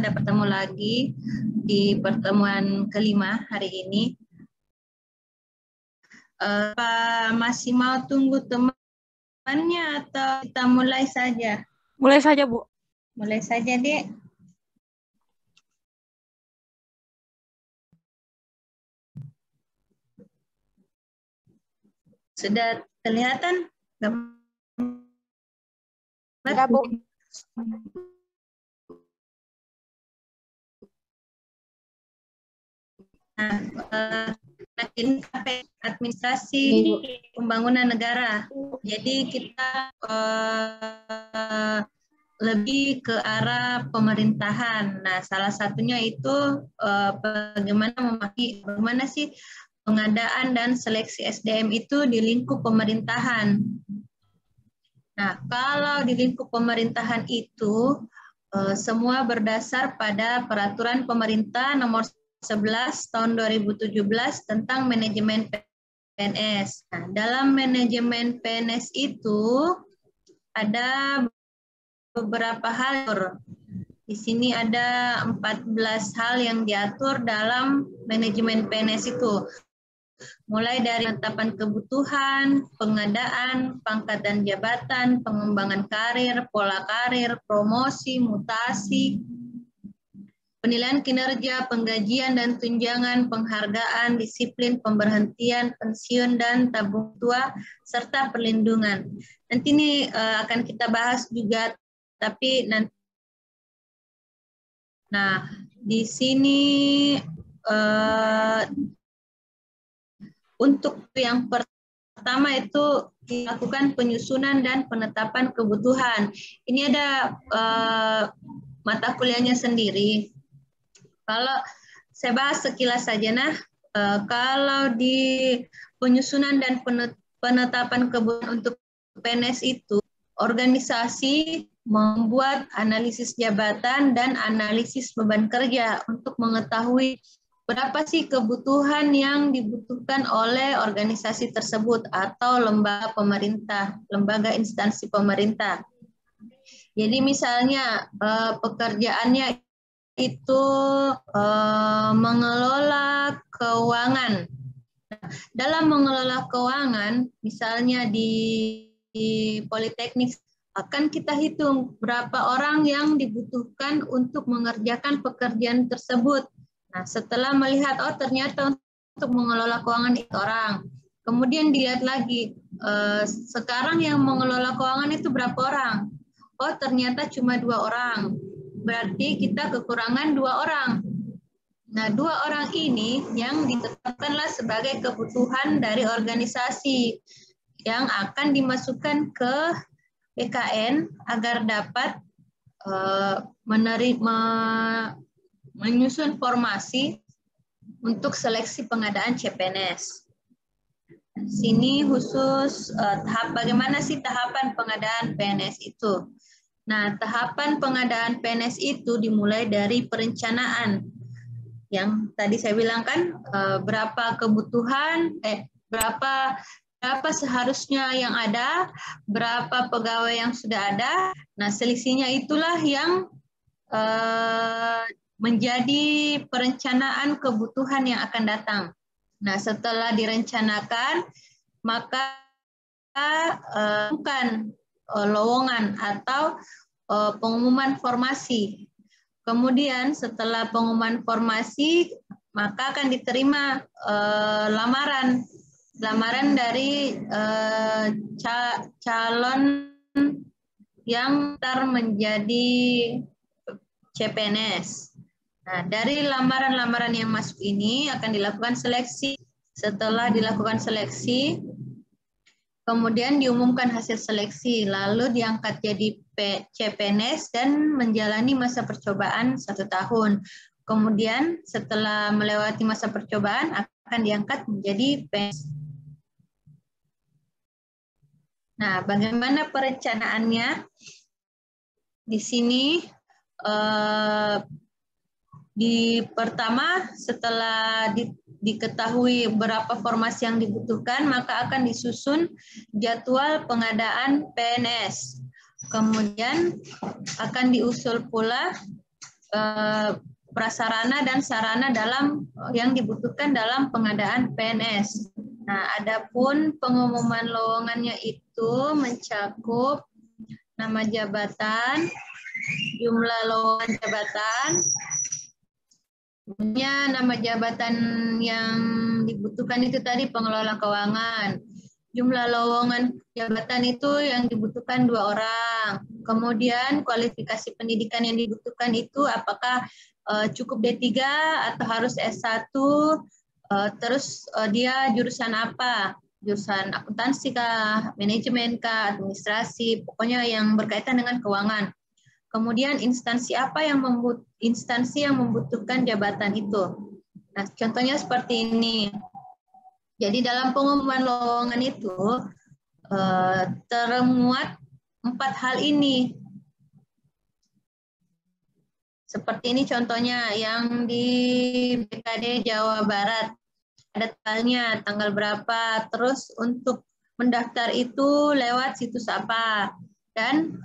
ada bertemu lagi di pertemuan kelima hari ini. Pak masih mau tunggu temannya atau kita mulai saja? Mulai saja, Bu. Mulai saja, Dek. Sudah kelihatan? Ya, Bu. Administrasi pembangunan negara. Jadi kita lebih ke arah pemerintahan. Nah, salah satunya itu bagaimana sih pengadaan dan seleksi SDM itu di lingkup pemerintahan. Nah, kalau di lingkup pemerintahan itu semua berdasar pada peraturan pemerintah nomor 11 tahun 2017 tentang manajemen PNS. Nah, dalam manajemen PNS itu ada beberapa hal. Di sini ada 14 hal yang diatur dalam manajemen PNS itu. Mulai dari penetapan kebutuhan, pengadaan, pangkat dan jabatan, pengembangan karir, pola karir, promosi, mutasi, penilaian kinerja, penggajian dan tunjangan, penghargaan, disiplin, pemberhentian, pensiun dan tabung tua, serta perlindungan. Nanti ini akan kita bahas juga, tapi nanti. Nah, di sini untuk yang pertama itu dilakukan penyusunan dan penetapan kebutuhan. Ini ada mata kuliahnya sendiri. Kalau saya bahas sekilas saja, kalau di penyusunan dan penetapan kebutuhan untuk PNS itu, organisasi membuat analisis jabatan dan analisis beban kerja untuk mengetahui berapa sih kebutuhan yang dibutuhkan oleh organisasi tersebut atau lembaga pemerintah, lembaga instansi pemerintah. Jadi misalnya pekerjaannya itu mengelola keuangan. Dalam mengelola keuangan, misalnya di Politeknik, akan kita hitung berapa orang yang dibutuhkan untuk mengerjakan pekerjaan tersebut. Nah, setelah melihat, oh ternyata untuk mengelola keuangan itu orang. Kemudian dilihat lagi, sekarang yang mengelola keuangan itu berapa orang? Oh ternyata cuma 2 orang. Berarti kita kekurangan 2 orang. Nah, 2 orang ini yang ditetapkanlah sebagai kebutuhan dari organisasi yang akan dimasukkan ke BKN agar dapat menyusun formasi untuk seleksi pengadaan CPNS. Sini khusus bagaimana sih tahapan pengadaan PNS itu. Nah, tahapan pengadaan PNS itu dimulai dari perencanaan. Yang tadi saya bilang kan, berapa kebutuhan, berapa seharusnya yang ada, berapa pegawai yang sudah ada. Nah, selisihnya itulah yang menjadi perencanaan kebutuhan yang akan datang. Nah, setelah direncanakan, maka bukan lowongan atau pengumuman formasi. Kemudian setelah pengumuman formasi, maka akan diterima lamaran dari calon yang menjadi CPNS. Nah, dari lamaran-lamaran yang masuk ini akan dilakukan seleksi. Setelah dilakukan seleksi, kemudian diumumkan hasil seleksi, lalu diangkat jadi CPNS dan menjalani masa percobaan 1 tahun. Kemudian setelah melewati masa percobaan akan diangkat menjadi PNS. Nah, bagaimana perencanaannya? Di sini pertama setelah diketahui berapa formasi yang dibutuhkan, maka akan disusun jadwal pengadaan PNS. Kemudian akan diusul pula prasarana dan sarana dalam yang dibutuhkan dalam pengadaan PNS. Nah, adapun pengumuman lowongannya itu mencakup nama jabatan, jumlah lowongan jabatan, nama jabatan yang dibutuhkan itu tadi pengelola keuangan. Jumlah lowongan jabatan itu yang dibutuhkan 2 orang. Kemudian kualifikasi pendidikan yang dibutuhkan itu apakah cukup D3 atau harus S1, terus dia jurusan apa? Jurusan akuntansi kah, manajemen kah, administrasi, pokoknya yang berkaitan dengan keuangan. Kemudian instansi apa yang membutuhkan jabatan itu. Nah, contohnya seperti ini. Jadi dalam pengumuman lowongan itu termuat 4 hal ini. Seperti ini contohnya yang di BKD Jawa Barat. Ada tanggal berapa, terus untuk mendaftar itu lewat situs apa, dan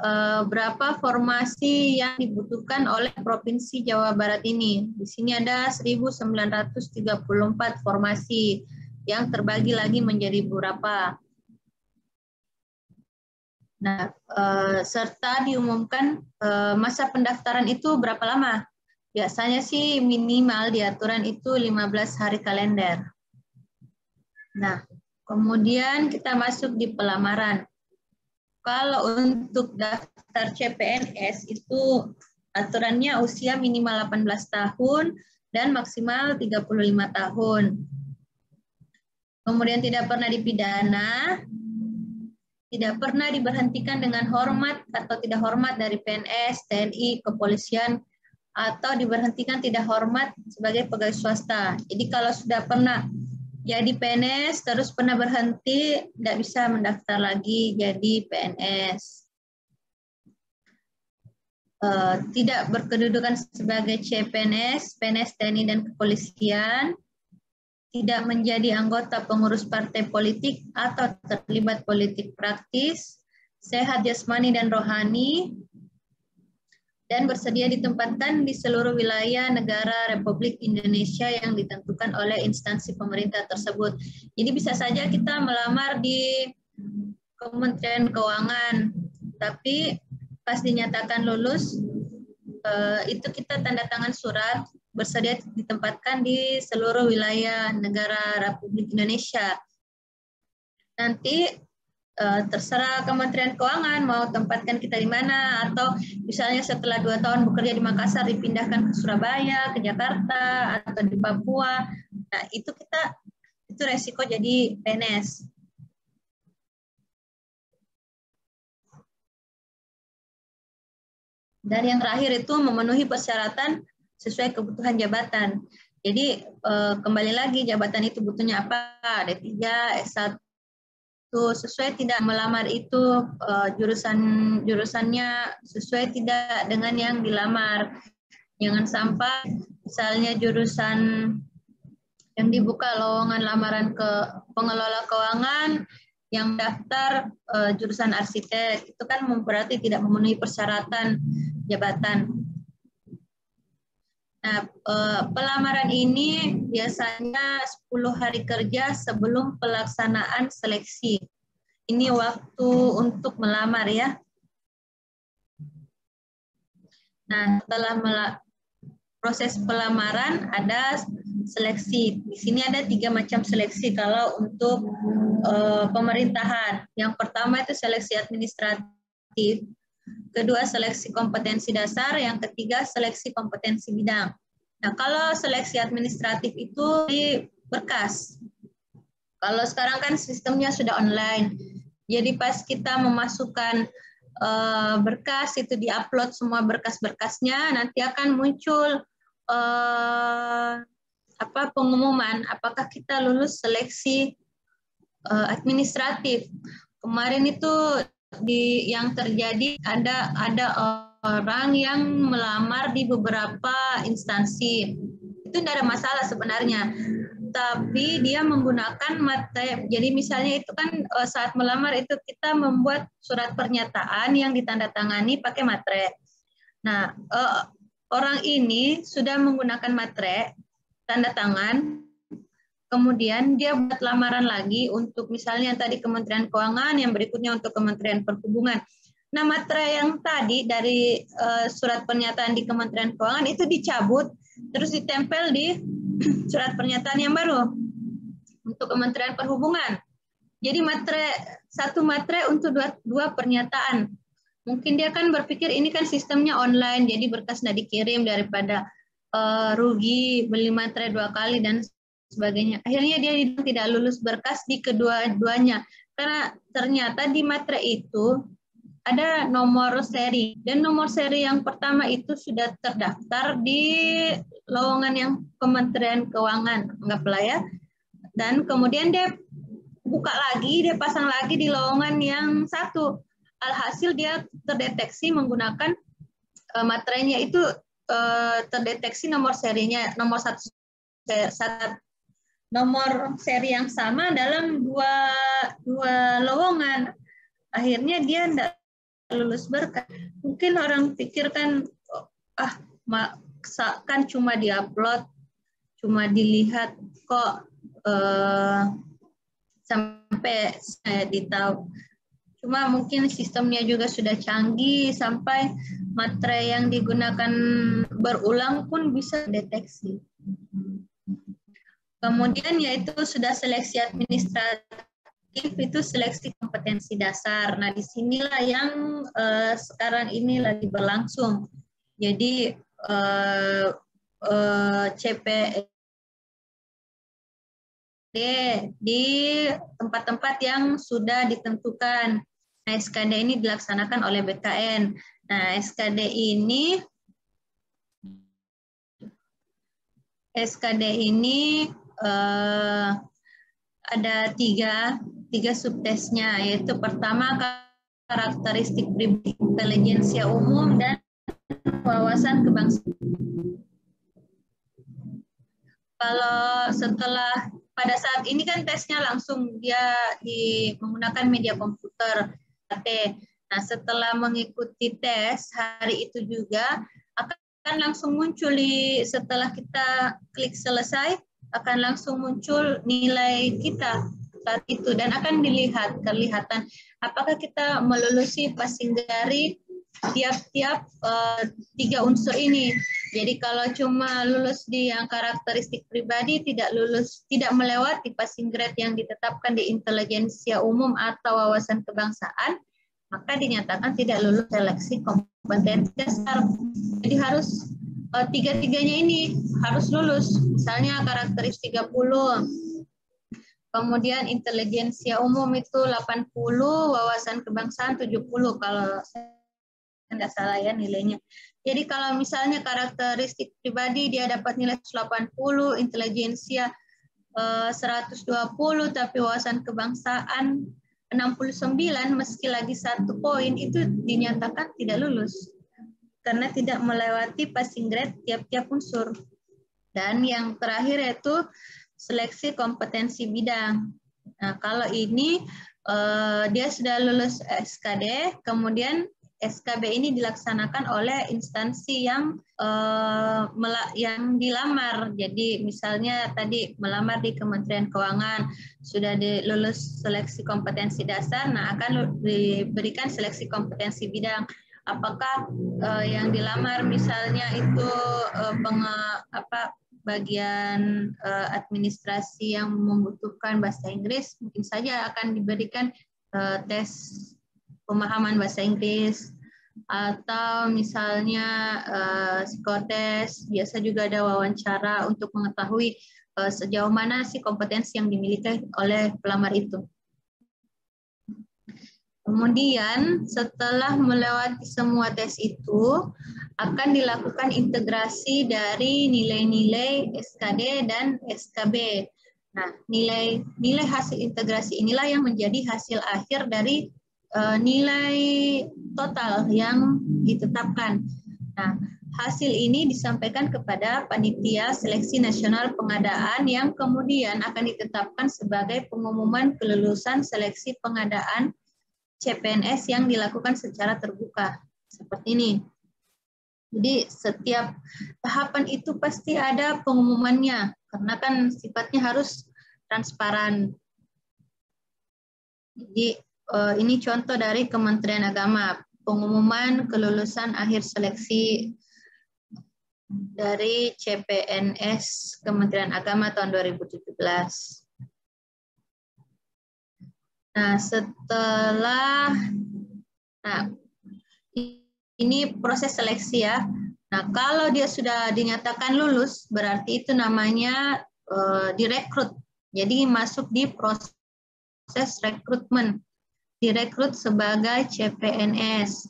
berapa formasi yang dibutuhkan oleh Provinsi Jawa Barat ini. Di sini ada 1934 formasi yang terbagi lagi menjadi beberapa. Nah, serta diumumkan masa pendaftaran itu berapa lama. Biasanya sih minimal di aturan itu 15 hari kalender. Nah, kemudian kita masuk di pelamaran. Kalau untuk daftar CPNS itu aturannya usia minimal 18 tahun dan maksimal 35 tahun. Kemudian tidak pernah dipidana, tidak pernah diberhentikan dengan hormat atau tidak hormat dari PNS, TNI, kepolisian, atau diberhentikan tidak hormat sebagai pegawai swasta. Jadi kalau sudah pernah jadi PNS, terus pernah berhenti, tidak bisa mendaftar lagi jadi PNS. Tidak berkedudukan sebagai CPNS, PNS, TNI, dan kepolisian, tidak menjadi anggota pengurus partai politik atau terlibat politik praktis, sehat jasmani dan rohani, dan bersedia ditempatkan di seluruh wilayah negara Republik Indonesia yang ditentukan oleh instansi pemerintah tersebut. Jadi bisa saja kita melamar di Kementerian Keuangan, tapi pas dinyatakan lulus, itu kita tanda tangan surat bersedia ditempatkan di seluruh wilayah negara Republik Indonesia. Nanti terserah Kementerian Keuangan mau tempatkan kita di mana, atau misalnya setelah 2 tahun bekerja di Makassar dipindahkan ke Surabaya, ke Jakarta, atau di Papua. Nah, itu resiko jadi PNS. Dan yang terakhir itu memenuhi persyaratan sesuai kebutuhan jabatan. Jadi kembali lagi jabatan itu butuhnya apa, D3, S1, sesuai tidak melamar itu jurusannya sesuai tidak dengan yang dilamar. Jangan sampai misalnya jurusan yang dibuka lowongan lamaran ke pengelola keuangan yang daftar jurusan arsitek, itu kan berarti tidak memenuhi persyaratan jabatan. Nah, pelamaran ini biasanya 10 hari kerja sebelum pelaksanaan seleksi. Ini waktu untuk melamar ya. Nah, setelah proses pelamaran ada seleksi. Di sini ada 3 macam seleksi kalau untuk pemerintahan. Yang pertama itu seleksi administratif. Kedua, seleksi kompetensi dasar. Yang ketiga, seleksi kompetensi bidang. Nah, kalau seleksi administratif itu di berkas. Kalau sekarang kan sistemnya sudah online. Jadi pas kita memasukkan berkas, itu diupload semua berkas-berkasnya, nanti akan muncul pengumuman apakah kita lulus seleksi administratif. Kemarin itu yang terjadi ada orang yang melamar di beberapa instansi. Itu tidak ada masalah sebenarnya. Tapi dia menggunakan materi. Jadi misalnya itu kan saat melamar itu kita membuat surat pernyataan yang ditandatangani pakai materai. Nah, orang ini sudah menggunakan materai, tanda tangan, kemudian dia buat lamaran lagi untuk misalnya tadi Kementerian Keuangan, yang berikutnya untuk Kementerian Perhubungan. Nah, materai yang tadi dari surat pernyataan di Kementerian Keuangan itu dicabut, terus ditempel di surat pernyataan yang baru untuk Kementerian Perhubungan. Jadi satu materai untuk dua pernyataan. Mungkin dia kan berpikir ini kan sistemnya online, jadi berkas nggak dikirim daripada rugi beli materai 2 kali dan sebagainya. Akhirnya dia tidak lulus berkas di kedua-duanya karena ternyata di materai itu ada nomor seri, dan nomor seri yang pertama itu sudah terdaftar di lowongan yang Kementerian Keuangan, anggaplah ya. Dan kemudian dia buka lagi, dia pasang lagi di lowongan yang satu. Alhasil dia terdeteksi menggunakan materainya itu terdeteksi nomor serinya, nomor seri yang sama dalam dua lowongan. Akhirnya dia tidak lulus berkas. Mungkin orang pikir kan, kan cuma diupload, cuma dilihat kok sampai saya ditahu. Cuma mungkin sistemnya juga sudah canggih sampai materai yang digunakan berulang pun bisa deteksi. Kemudian yaitu sudah seleksi administratif, itu seleksi kompetensi dasar. Nah, disinilah yang sekarang ini lagi berlangsung. Jadi CPNS di tempat-tempat yang sudah ditentukan. Nah, SKD ini dilaksanakan oleh BKN. Nah, SKD ini ada tiga subtesnya, yaitu pertama karakteristik pribadi, intelijensia umum, dan wawasan kebangsaan. Kalau setelah pada saat ini kan tesnya langsung dia menggunakan media komputer. Nah, setelah mengikuti tes hari itu juga akan langsung muncul setelah kita klik selesai, akan langsung muncul nilai kita saat itu dan akan kelihatan apakah kita melulusi passing dari tiap-tiap 3 unsur ini. Jadi kalau cuma lulus di yang karakteristik pribadi, tidak melewati passing grade yang ditetapkan di intelijensia umum atau wawasan kebangsaan, maka dinyatakan tidak lulus seleksi kompetensi dasar. Jadi harus tiga-tiganya ini harus lulus. Misalnya karakteristik 30, kemudian intelijensia umum itu 80, wawasan kebangsaan 70 kalau tidak salah ya nilainya. Jadi kalau misalnya karakteristik pribadi dia dapat nilai 180, intelijensia 120, tapi wawasan kebangsaan 69, meski lagi 1 poin, itu dinyatakan tidak lulus karena tidak melewati passing grade tiap-tiap unsur. Dan yang terakhir yaitu seleksi kompetensi bidang. Nah, kalau ini dia sudah lulus SKD, kemudian SKB ini dilaksanakan oleh instansi yang dilamar. Jadi misalnya tadi melamar di Kementerian Keuangan, sudah lulus seleksi kompetensi dasar, nah akan diberikan seleksi kompetensi bidang. Apakah yang dilamar misalnya itu bagian administrasi yang membutuhkan bahasa Inggris, mungkin saja akan diberikan tes pemahaman bahasa Inggris, atau misalnya psikotes, biasa juga ada wawancara untuk mengetahui sejauh mana sih kompetensi yang dimiliki oleh pelamar itu. Kemudian setelah melewati semua tes itu, akan dilakukan integrasi dari nilai-nilai SKD dan SKB. Nah, nilai hasil integrasi inilah yang menjadi hasil akhir dari nilai total yang ditetapkan. Nah, hasil ini disampaikan kepada Panitia Seleksi Nasional Pengadaan yang kemudian akan ditetapkan sebagai pengumuman kelulusan seleksi pengadaan CPNS yang dilakukan secara terbuka. Seperti ini. Jadi setiap tahapan itu pasti ada pengumumannya, karena kan sifatnya harus transparan. Jadi ini contoh dari Kementerian Agama, pengumuman kelulusan akhir seleksi dari CPNS Kementerian Agama tahun 2017. Nah, ini proses seleksi ya. Nah, kalau dia sudah dinyatakan lulus, berarti itu namanya direkrut. Jadi masuk di proses rekrutmen, direkrut sebagai CPNS.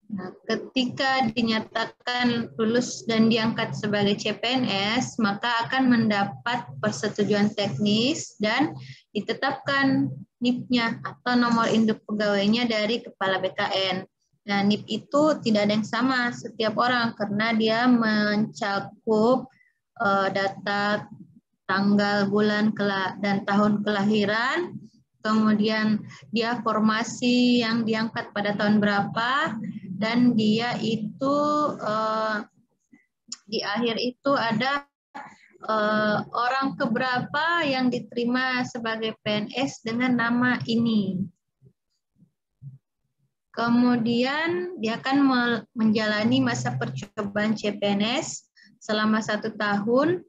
Nah, ketika dinyatakan lulus dan diangkat sebagai CPNS, maka akan mendapat persetujuan teknis dan ditetapkan NIP-nya atau nomor induk pegawainya dari Kepala BKN. Nah, NIP itu tidak ada yang sama setiap orang karena dia mencakup data tanggal, bulan, dan tahun kelahiran, kemudian dia formasi yang diangkat pada tahun berapa, dan dia itu di akhir itu ada orang keberapa yang diterima sebagai PNS dengan nama ini. Kemudian dia akan menjalani masa percobaan CPNS selama 1 tahun,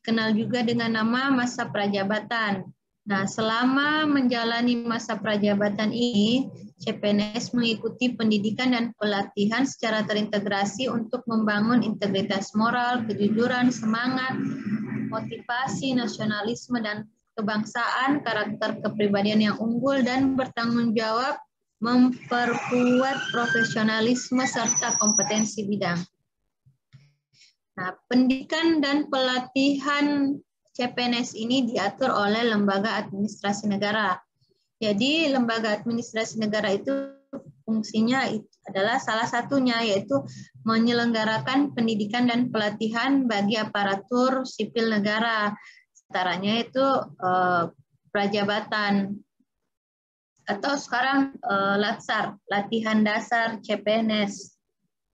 kenal juga dengan nama masa prajabatan. Nah, selama menjalani masa prajabatan ini, CPNS mengikuti pendidikan dan pelatihan secara terintegrasi untuk membangun integritas moral, kejujuran, semangat, motivasi, nasionalisme, dan kebangsaan, karakter kepribadian yang unggul, dan bertanggung jawab, memperkuat profesionalisme serta kompetensi bidang. Nah, pendidikan dan pelatihan CPNS ini diatur oleh Lembaga Administrasi Negara. Jadi Lembaga Administrasi Negara itu fungsinya adalah salah satunya yaitu menyelenggarakan pendidikan dan pelatihan bagi aparatur sipil negara. Antaranya itu prajabatan atau sekarang Latsar, latihan dasar CPNS.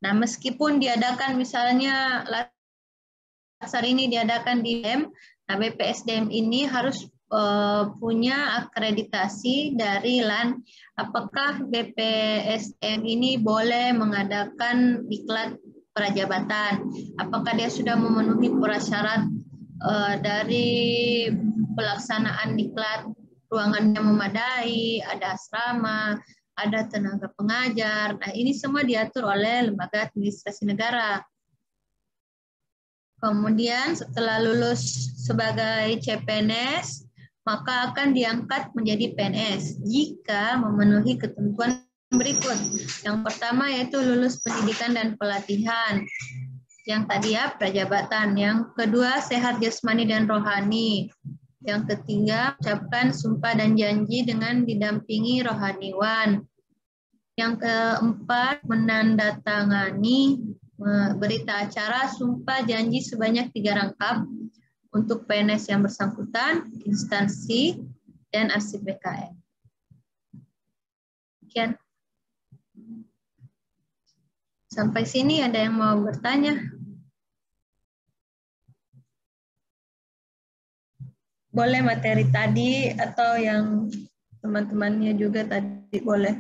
Nah, meskipun diadakan misalnya Latsar ini diadakan di BEM, nah BPSDM ini harus punya akreditasi dari LAN. Apakah BPSDM ini boleh mengadakan diklat prajabatan? Apakah dia sudah memenuhi prasyarat dari pelaksanaan diklat, ruangannya memadai, ada asrama, ada tenaga pengajar. Nah, ini semua diatur oleh Lembaga Administrasi Negara. Kemudian setelah lulus sebagai CPNS, maka akan diangkat menjadi PNS jika memenuhi ketentuan berikut. Yang pertama yaitu lulus pendidikan dan pelatihan. Yang tadi ya, prajabatan. Yang kedua, sehat jasmani dan rohani. Yang ketiga, ucapkan sumpah dan janji dengan didampingi rohaniwan. Yang keempat, menandatangani berita acara sumpah janji sebanyak 3 rangkap untuk PNS yang bersangkutan, instansi, dan arsip BKN. Sekian. Sampai sini ada yang mau bertanya? Boleh materi tadi atau yang teman-temannya juga tadi boleh.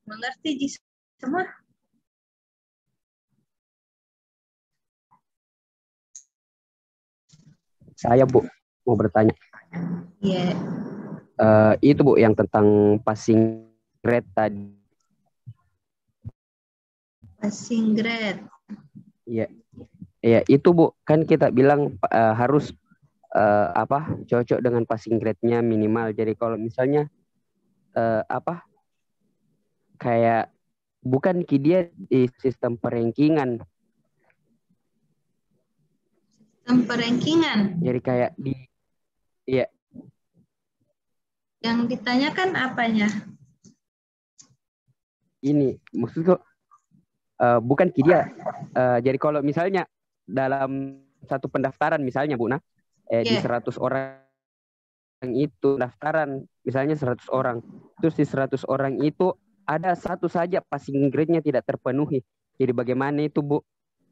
Mengerti Ji semua? Saya Bu mau bertanya. Iya. Itu Bu yang tentang passing grade tadi. Passing grade. Iya. Iya, itu Bu, kan kita bilang harus cocok dengan passing grade-nya minimal. Jadi kalau misalnya kayak bukan dia di sistem perankingan. Perankingan. Jadi kayak iya, Yang ditanyakan apanya? ini maksudku bukan ki dia. Jadi kalau misalnya dalam satu pendaftaran misalnya Bu Nah, di Ya. 100 orang itu pendaftaran misalnya 100 orang. Terus di 100 orang itu ada satu saja passing grade-nya tidak terpenuhi. Jadi bagaimana itu Bu?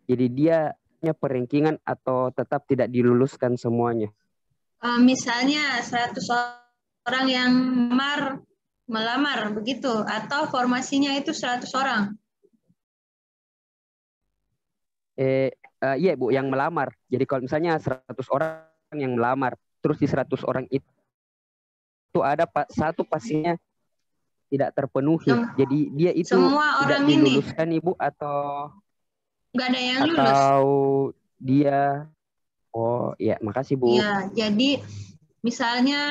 Jadi dia punya perankingan atau tetap tidak diluluskan semuanya? Misalnya 100 orang yang melamar begitu, atau formasinya itu 100 orang. Iya Bu, yang melamar. Jadi kalau misalnya 100 orang yang melamar, terus di 100 orang itu ada satu pastinya tidak terpenuhi. Jadi dia itu semua tidak orang diluluskan Ibu atau nggak ada yang lulus. Dia ya makasih Bu. Ya, jadi misalnya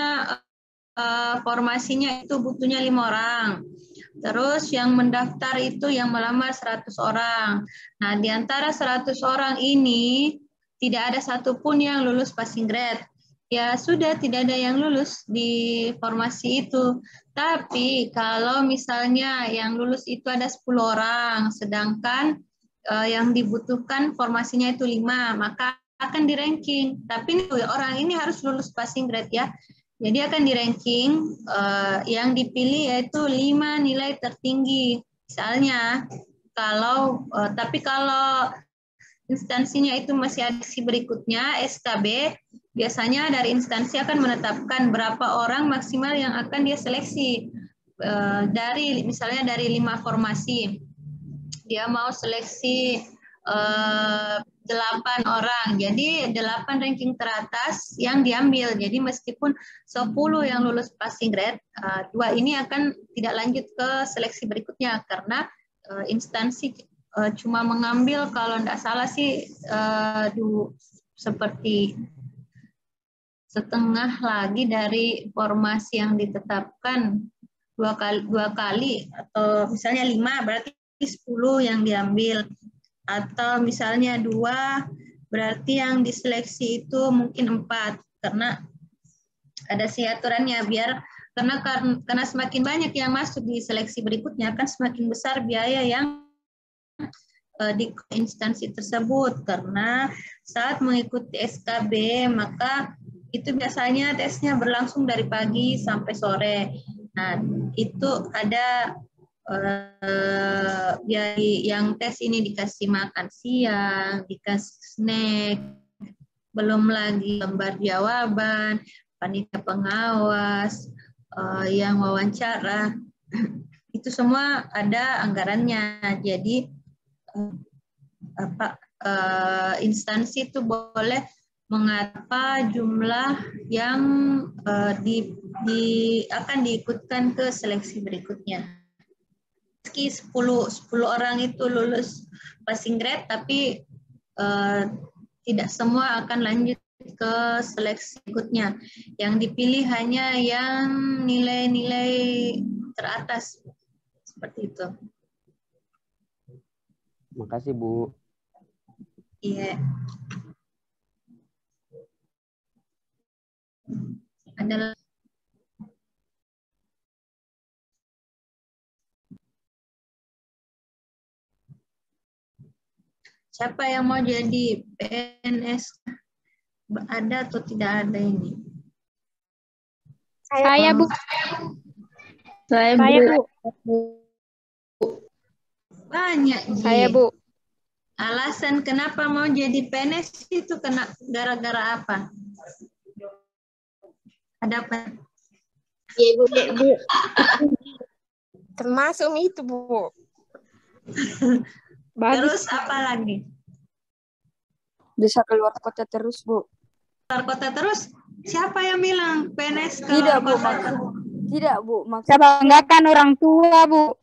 formasinya itu butuhnya 5 orang. Terus yang mendaftar itu yang melamar 100 orang. Nah, di antara 100 orang ini tidak ada satupun yang lulus passing grade. Ya sudah, tidak ada yang lulus di formasi itu. Tapi kalau misalnya yang lulus itu ada 10 orang, sedangkan yang dibutuhkan formasinya itu 5, maka akan di ranking. Tapi orang ini harus lulus passing grade ya. Jadi akan di ranking, yang dipilih yaitu 5 nilai tertinggi. Misalnya, tapi kalau instansinya itu masih ada seleksi berikutnya, SKB, biasanya dari instansi akan menetapkan berapa orang maksimal yang akan dia seleksi. Misalnya dari 5 formasi, dia mau seleksi 8 orang. Jadi 8 ranking teratas yang diambil. Jadi meskipun 10 yang lulus passing grade, 2 ini akan tidak lanjut ke seleksi berikutnya karena instansi cuma mengambil, kalau tidak salah sih seperti setengah lagi dari formasi yang ditetapkan, dua kali atau misalnya 5 berarti 10 yang diambil. Atau misalnya 2, berarti yang diseleksi itu mungkin 4, karena ada sih aturannya, karena semakin banyak yang masuk di seleksi berikutnya akan semakin besar biaya yang di instansi tersebut. Karena saat mengikuti SKB maka itu biasanya tesnya berlangsung dari pagi sampai sore. Nah, itu ada yang tes ini dikasih makan siang, dikasih snack, belum lagi lembar jawaban, panitia pengawas, yang wawancara, itu semua ada anggarannya. Jadi instansi itu boleh mengapa jumlah yang akan diikutkan ke seleksi berikutnya. Meski 10 orang itu lulus passing grade, tapi tidak semua akan lanjut ke seleksi berikutnya. Yang dipilih hanya yang nilai-nilai teratas. Seperti itu. Makasih Bu. Iya. Adalah siapa yang mau jadi PNS? Ada atau tidak ada ini? Saya, Bu. Saya, Bu. Banyak, Ji. Saya, Bu. Alasan kenapa mau jadi PNS itu gara-gara apa? Ada apa? Iya, Bu. Termasuk itu, Bu. Terus apa lagi? Bisa keluar kota terus, Bu. Keluar kota terus? Siapa yang bilang PNS keluar kota? Tidak, Bu. Saya banggakan orang tua, Bu.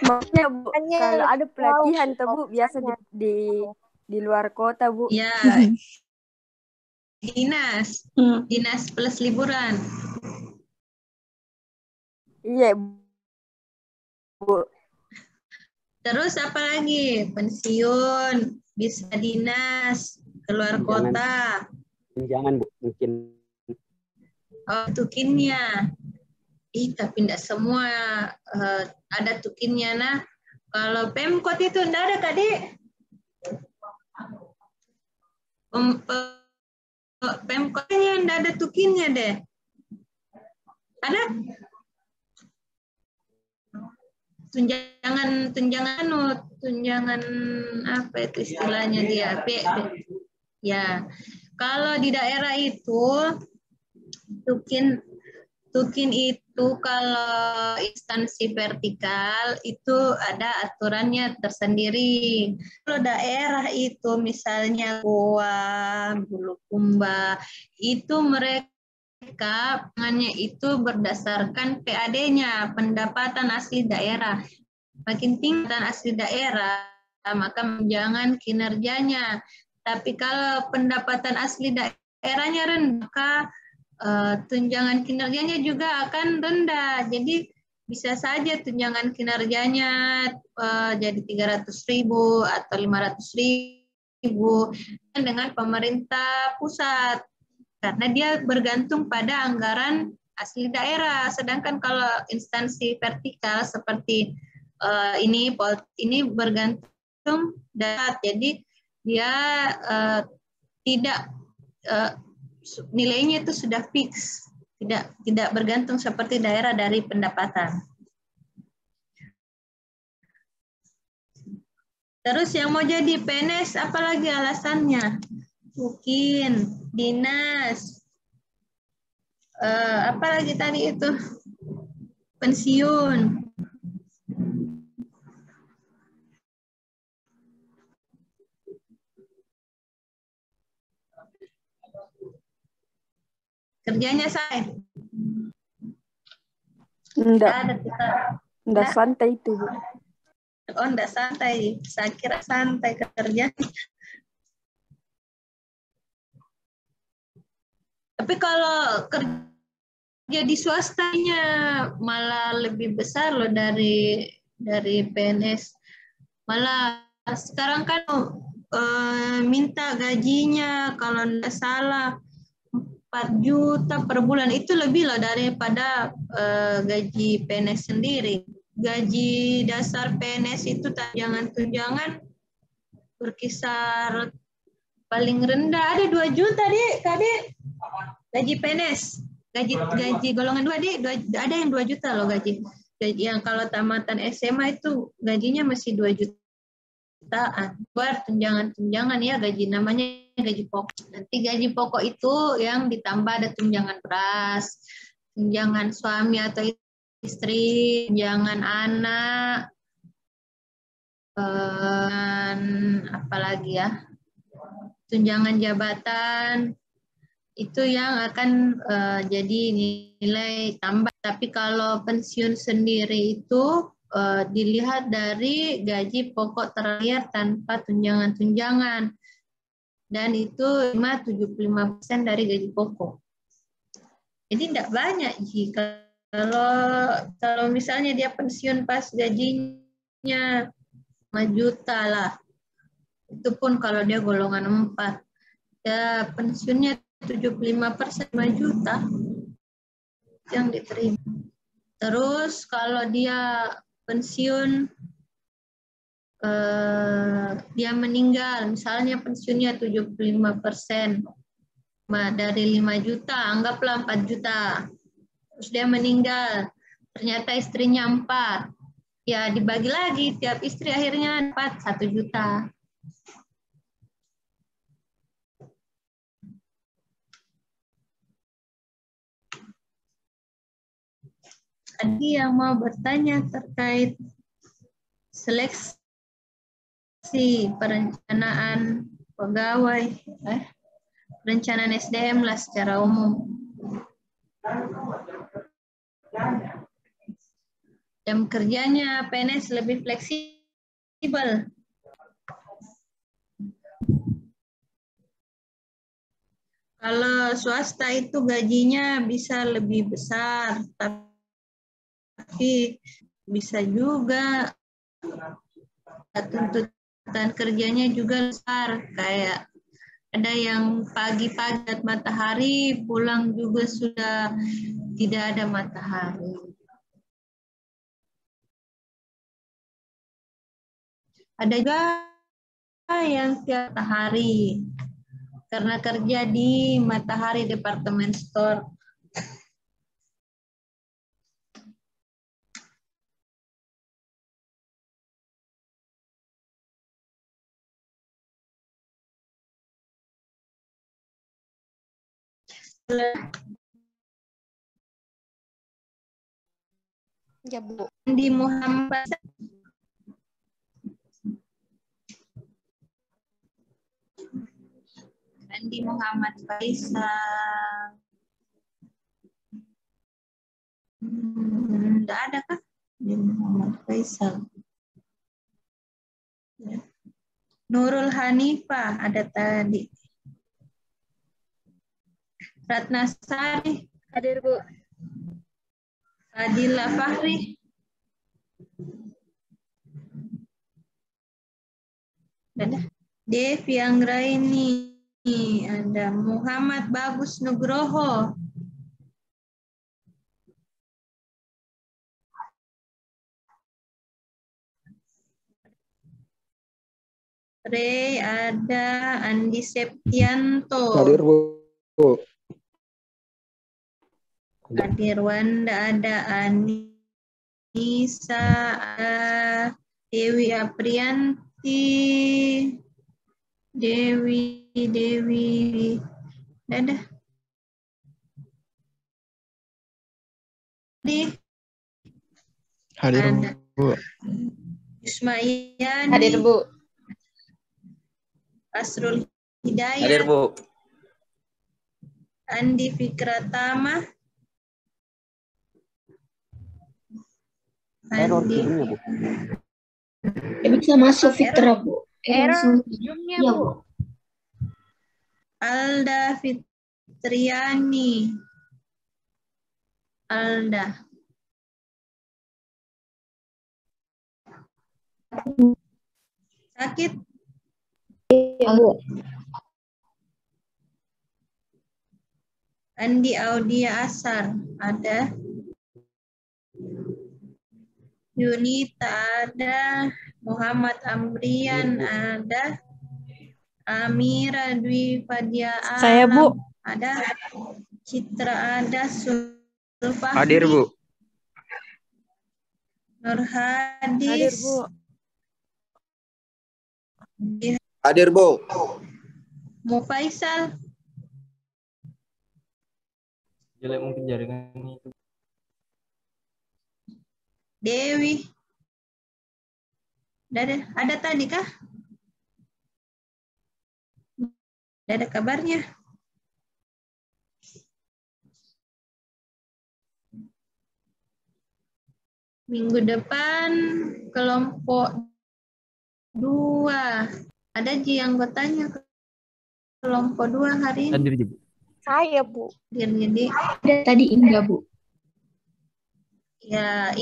Maksudnya, Bu, kalau ada pelatihan tuh, Bu, biasa di luar kota, Bu. Ya, dinas plus liburan. Iya, Bu. Terus apa lagi? Pensiun, bisa dinas, keluar kota. Jangan Bu, mungkin. Oh, tukinnya. Tapi tidak semua ada tukinnya. Nah, kalau Pemkot itu tidak ada, Kak. Pemkotnya tidak ada tukinnya deh. Ada? Tunjangan apa itu istilahnya dia? Ya, kalau di daerah itu tukin itu kalau instansi vertikal itu ada aturannya tersendiri. Kalau daerah itu misalnya Goa, Bulukumba, itu mereka pengannya itu berdasarkan PAD-nya, pendapatan asli daerah. Makin tinggi pendapatan asli daerah, maka tunjangan kinerjanya. Tapi kalau pendapatan asli daerahnya rendah, maka tunjangan kinerjanya juga akan rendah. Jadi bisa saja tunjangan kinerjanya jadi 300.000 atau 500.000 dengan pemerintah pusat. Karena dia bergantung pada anggaran asli daerah. Sedangkan kalau instansi vertikal seperti ini bergantung darat. Jadi dia tidak nilainya itu sudah fix, tidak bergantung seperti daerah dari pendapatan. Terus yang mau jadi PNS apalagi alasannya? Mungkin dinas, apalagi tadi itu pensiun. Kerjanya saya. Enggak santai itu, Bu. Oh, enggak santai. Saya kira santai kerja. Tapi kalau kerja di swastanya malah lebih besar loh dari PNS. Malah sekarang kan minta gajinya kalau enggak salah 4 juta per bulan, itu lebih loh daripada gaji PNS sendiri. Gaji dasar PNS itu tunjangan berkisar paling rendah ada 2 juta Dek. Gaji PNS, gaji golongan 2 Dek, ada yang 2 juta loh gaji yang kalau tamatan SMA itu gajinya masih 2 jutaan. Buat tunjangan ya, gaji namanya gaji pokok. Nanti gaji pokok itu yang ditambah ada tunjangan beras, tunjangan suami atau istri, tunjangan anak, apalagi ya, tunjangan jabatan, itu yang akan jadi nilai tambah. Tapi kalau pensiun sendiri itu dilihat dari gaji pokok terakhir tanpa tunjangan-tunjangan. Dan itu 75% dari gaji pokok. Jadi tidak banyak. Kalau misalnya dia pensiun pas gajinya 5 juta lah. Itu pun kalau dia golongan 4. Ya pensiunnya 75% 5 juta yang diterima. Terus kalau dia pensiun, dia meninggal, misalnya pensiunnya 75%, dari 5 juta, anggaplah 4 juta. Terus dia meninggal, ternyata istrinya 4. Ya dibagi lagi, tiap istri akhirnya dapat 1 juta. Tadi yang mau bertanya terkait seleksi perencanaan pegawai, perencanaan SDM lah secara umum. Jam kerjanya PNS lebih fleksibel. Kalau swasta itu gajinya bisa lebih besar, tapi bisa juga tuntutan kerjanya juga besar, kayak ada yang pagi-pagi lihat matahari, pulang juga sudah tidak ada matahari. Ada juga yang tiap hari karena kerja di Matahari Department Store. Ya, Bu. Di Muhammad Andi Muhammad Faisal. Enggak ada kah? Di Muhammad Faisal. Ya. Nurul Hanifah ada tadi. Ratnasari. Hadir, Bu. Adila Fahri. Ada Devi Anggraini. Ada Muhammad Bagus Nugroho. Rey, ada Andi Septianto. Hadir, Bu. Hadir Wanda, ada Anissa, ada Dewi Aprianti, Dewi, ada. Hadir, Bu. Ismaiyani. Hadir, Bu. Asrul Hidayat. Hadir, Bu. Andi Fikratama. Error Andi. kirimnya, Bu. Bisa masuk Fitra, Bu. Error Zoom-nya, Iya, Bu. Bu. Alda Fitriani. Alda. Sakit? Iya, Bu. Andi Audia Asar. Ada. Yunita ada. Muhammad Amrian ada. Amira Dwi Fadia Alam. Saya, Bu. Ada. Citra ada. Sulfahmi. Hadir, Bu. Nur Hadis. Hadir, Bu. Hadir, Bu. Mufaisal. Jelek mungkin jaringan itu. Dewi. Ada tadi kah? Tidak ada kabarnya. Minggu depan kelompok 2. Ada Ji anggotanya kelompok 2 hari ini. Hadir, Bu. Saya, Bu. Jadi Tadi Indah, Bu. ya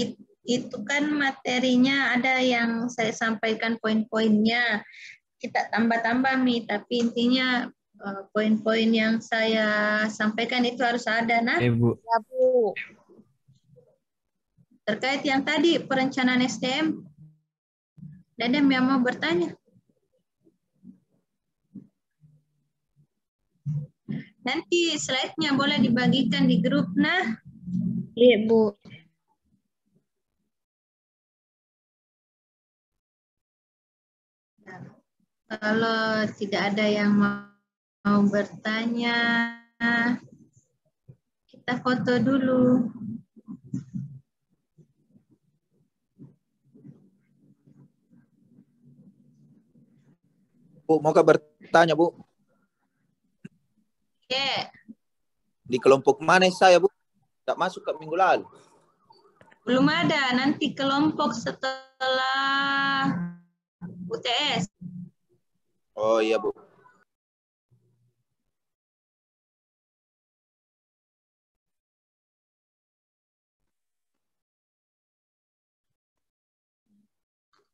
itu kan materinya ada yang saya sampaikan poin-poinnya. Kita tambah-tambah nih, tapi intinya poin-poin yang saya sampaikan itu harus ada. Nah, Bu. Ya, Bu. terkait yang tadi perencanaan SDM, ada yang mau bertanya? Nanti slide-nya boleh dibagikan di grup. Nah, Iya, Bu. kalau tidak ada yang mau bertanya, kita foto dulu. Bu, mau bertanya, Bu? Oke, Di kelompok mana saya, Bu? Tidak masuk ke minggu lalu. belum ada. Nanti kelompok setelah UTS. Oh iya, Bu.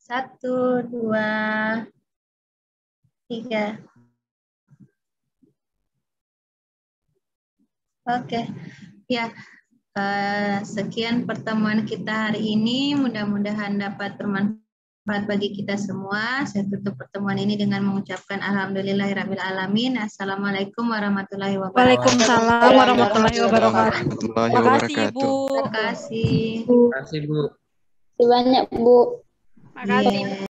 1, 2, 3. Oke, ya. Sekian pertemuan kita hari ini. Mudah-mudahan dapat bermanfaat bagi kita semua. Saya tutup pertemuan ini dengan mengucapkan alhamdulillahirabbil alamin. Assalamualaikum warahmatullahi wabarakatuh. Waalaikumsalam warahmatullahi wabarakatuh. Terima kasih, Ibu. Terima kasih. Terima kasih, Bu. Terima kasih banyak, Bu. Makasih. Iya.